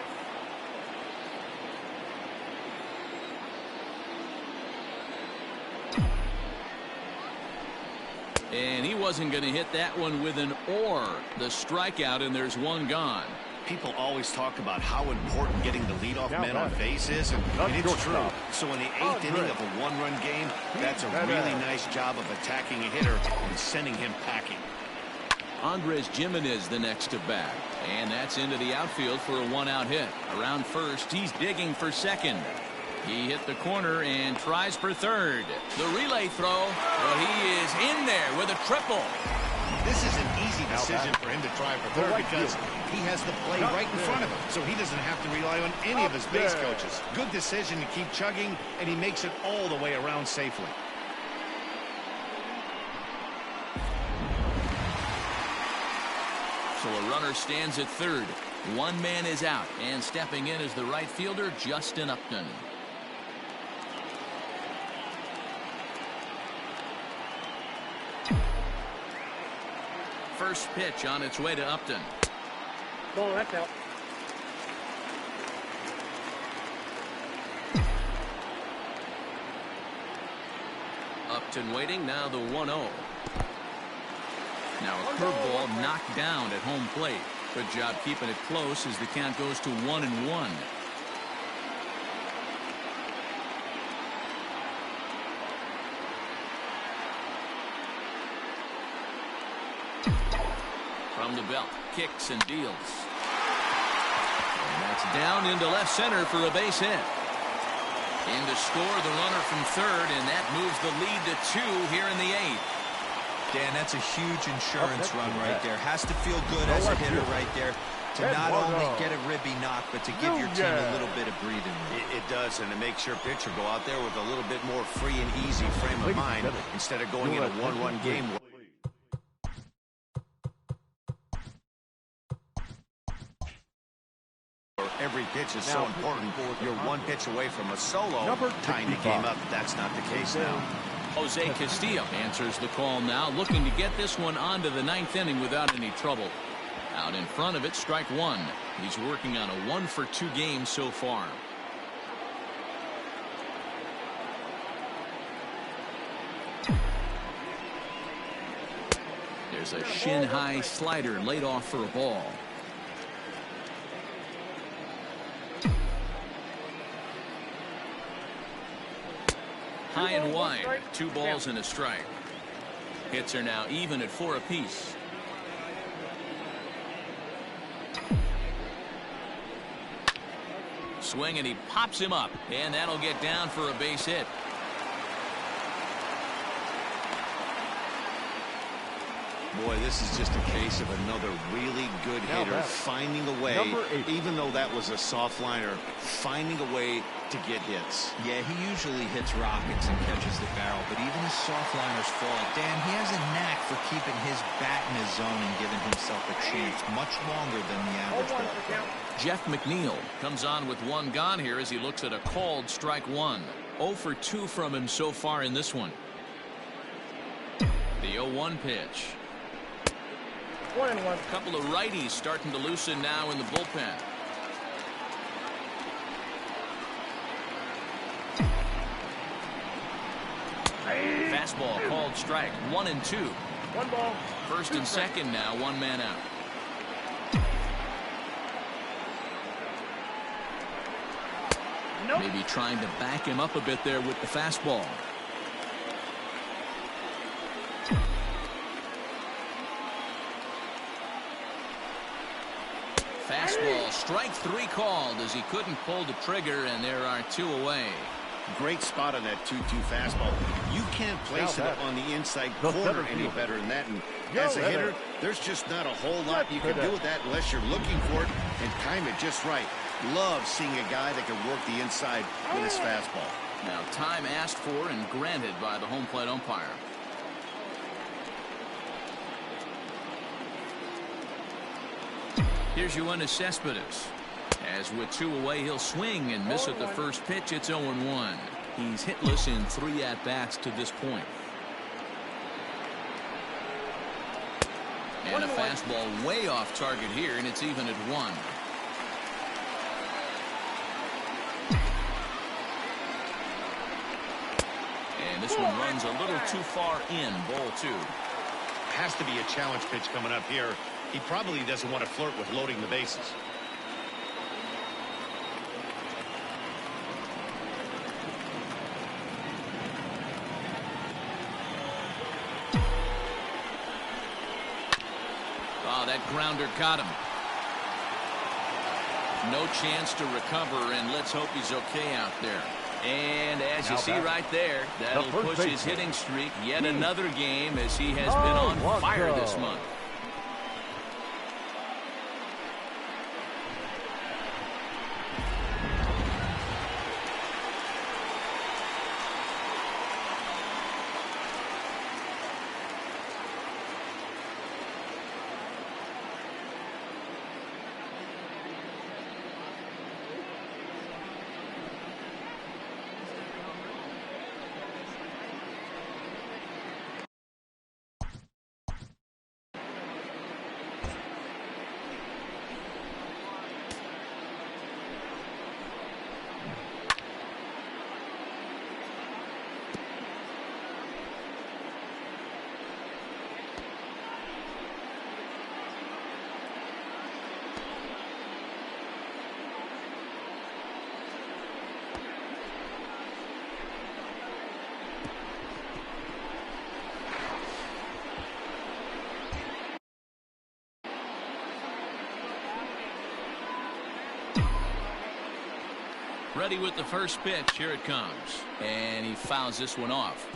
And he wasn't going to hit that one with an or. The strikeout, and there's one gone. People always talk about how important getting the leadoff man on base is, and it's true. So in the 8th inning of a one-run game, that's a really nice job of attacking a hitter and sending him packing. Andres Gimenez the next to bat, and that's into the outfield for a one-out hit. Around first, he's digging for second. He hit the corner and tries for third. The relay throw, well, he is in there with a triple. This is an easy decision for him to try for third because he has the play right in front of him, so he doesn't have to rely on any of his base coaches. Good decision to keep chugging, and he makes it all the way around safely. So a runner stands at third. One man is out, and stepping in is the right fielder, Justin Upton. First pitch on its way to Upton. Ball, that's out. Upton waiting, now the 1-0. Now a curveball knocked down at home plate. Good job keeping it close as the count goes to 1-1. From the belt, kicks and deals. And that's down into left center for a base hit. In to score the runner from third, and that moves the lead to 2 here in the 8th. Dan, that's a huge insurance run right there. Has to feel good as a hitter right there to not only get a ribby knock, but to give your team a little bit of breathing room. It does, and it makes your pitcher go out there with a little bit more free and easy frame of mind instead of going in a one-run game. Every pitch is so important. You're one pitch away from a solo. Tying the game up. That's not the case now. Jose Castillo answers the call now, looking to get this one onto the 9th inning without any trouble. Out in front of it, strike one. He's working on a 1-for-2 game so far. There's a shin-high slider laid off for a ball. High and wide, 2 balls and a strike. Hits are now even at 4 apiece. Swing, and he pops him up, and that'll get down for a base hit. Boy, this is just a case of another really good hitter finding a way, even though that was a soft liner, finding a way to get hits. Yeah, he usually hits rockets and catches the barrel, but even his soft liners fall. Dan, he has a knack for keeping his bat in his zone and giving himself a chance much longer than the average ball. Jeff McNeil comes on with 1 gone here as he looks at a called strike 1. 0 for 2 from him so far in this one. The 0-1 pitch. 1-1. A couple of righties starting to loosen now in the bullpen. Fastball called strike. 1-2. 1 ball. First and second now, 1 man out. Maybe trying to back him up a bit there with the fastball. Fastball, strike 3 called as he couldn't pull the trigger, and there are 2 away. Great spot on that 2-2 fastball. You can't place it on the inside corner any better than that. And as a hitter, there's just not a whole lot you can do with that unless you're looking for it and time it just right. Love seeing a guy that can work the inside with his fastball. Now time asked for and granted by the home plate umpire. Here's July Padres. As with 2 away, he'll swing and miss at the first pitch. It's 0-1. He's hitless in 3 at-bats to this point. And a fastball way off target here, and it's even at 1. And this one runs a little too far in. Ball 2. Has to be a challenge pitch coming up here. He probably doesn't want to flirt with loading the bases. Oh, that grounder got him. No chance to recover, and let's hope he's okay out there. And as you see right there, that'll push his hitting streak yet another game, as he has been on fire this month. Ready with the first pitch. Here it comes. And he fouls this one off.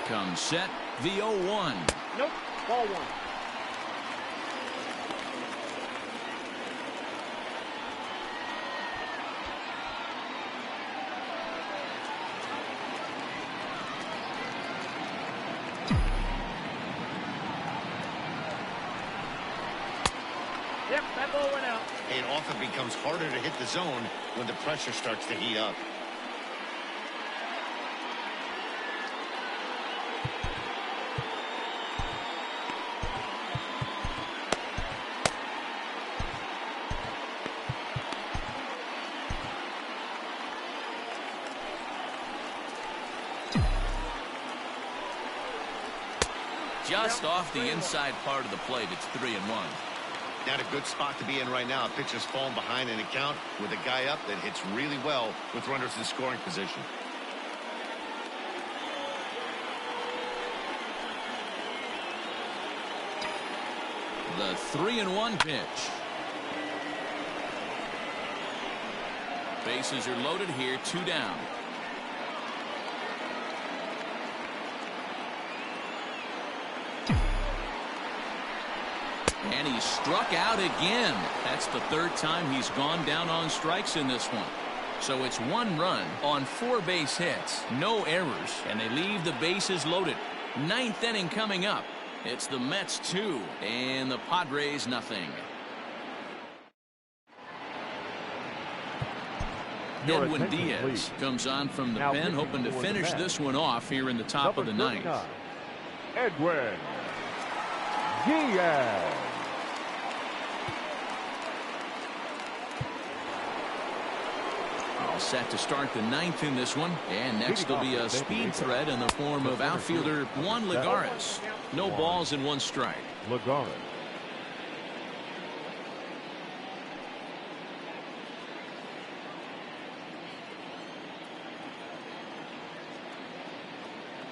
Comes set. The 0-1. Nope. Ball 1. Yep, that ball went out. It often becomes harder to hit the zone when the pressure starts to heat up. Just off the inside part of the plate. It's 3-1. Not a good spot to be in right now. A pitcher's falling behind in a count with a guy up that hits really well with runners in scoring position. The 3-1 pitch. Bases are loaded here. 2 down. And he's struck out again. That's the 3rd time he's gone down on strikes in this one. So it's 1 run on 4 base hits. No errors, and they leave the bases loaded. 9th inning coming up. It's the Mets 2 and the Padres nothing. Edwin Diaz comes on from the pen, hoping to finish this one off here in the top of the 9th. Edwin Diaz. All set to start the 9th in this one. And next will be a speed threat in the form of outfielder Juan Lagares. No balls and 1 strike. Lagares.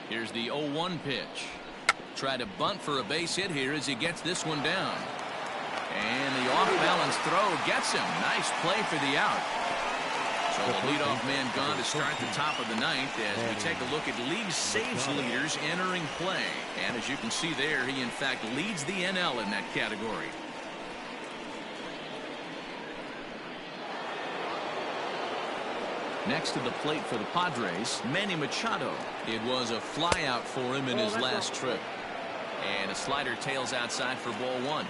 Here's the 0-1 pitch. Try to bunt for a base hit here as he gets this one down. And the off-balance throw gets him. Nice play for the out. So the leadoff man gone to start the top of the 9th as we take a look at league saves leaders entering play. And as you can see there, he in fact leads the NL in that category. Next to the plate for the Padres, Manny Machado. It was a flyout for him in his last trip. And a slider tails outside for ball one.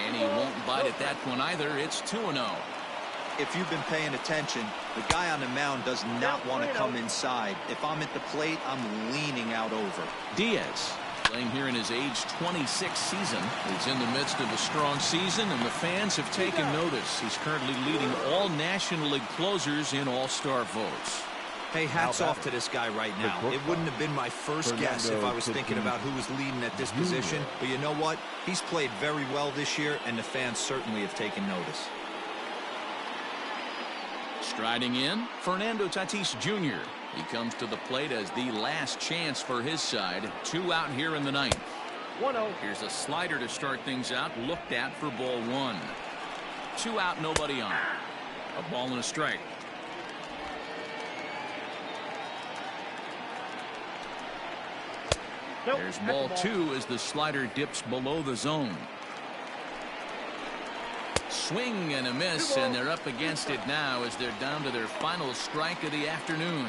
And he won't bite at that one either. It's 2-0. If you've been paying attention, the guy on the mound does not want to come inside. If I'm at the plate, I'm leaning out over. Diaz, playing here in his age 26 season. He's in the midst of a strong season, and the fans have taken notice. He's currently leading all National League closers in all-star votes. Hey, hats off to this guy right now. It wouldn't have been my first guess if I was thinking about who was leading at this position. But you know what? He's played very well this year, and the fans certainly have taken notice. Striding in, Fernando Tatis Jr. He comes to the plate as the last chance for his side. 2 out here in the ninth. 1-0. Here's a slider to start things out, looked at for ball one. 2 out, nobody on. A ball and a strike. Nope, There's that's ball the ball. 2 as the slider dips below the zone. Swing and a miss, and they're up against it now as they're down to their final strike of the afternoon.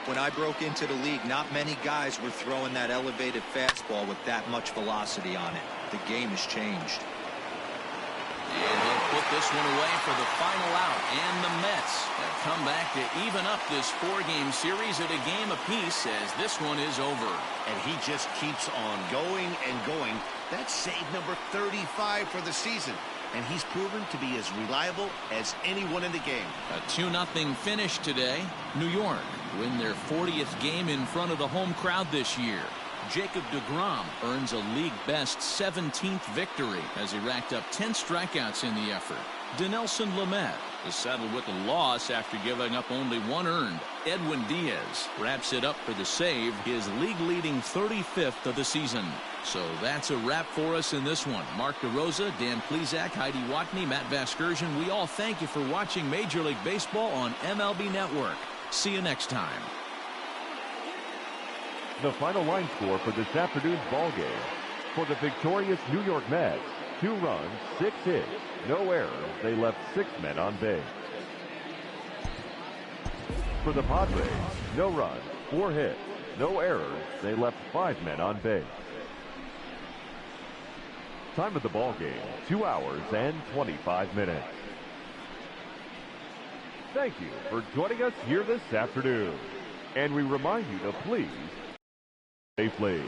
When I broke into the league, not many guys were throwing that elevated fastball with that much velocity on it. The game has changed. And he'll put this one away for the final out. And the Mets have come back to even up this 4-game series at a game apiece as this one is over. And he just keeps on going and going. That's save number 35 for the season. And he's proven to be as reliable as anyone in the game. A 2-0 finish today. New York win their 40th game in front of the home crowd this year. Jacob deGrom earns a league-best 17th victory as he racked up 10 strikeouts in the effort. Dinelson Lamet is saddled with a loss after giving up only 1 earned. Edwin Diaz wraps it up for the save, his league-leading 35th of the season. So that's a wrap for us in this one. Mark DeRosa, Dan Plesac, Heidi Watney, Matt Vasgersian, we all thank you for watching Major League Baseball on MLB Network. See you next time. The final line score for this afternoon's ball game. For the victorious New York Mets, 2 runs, 6 hits, no errors. They left 6 men on base. For the Padres, no runs, 4 hits, no errors. They left 5 men on base. Time of the ball game, 2 hours and 25 minutes. Thank you for joining us here this afternoon. And we remind you to please stay safely.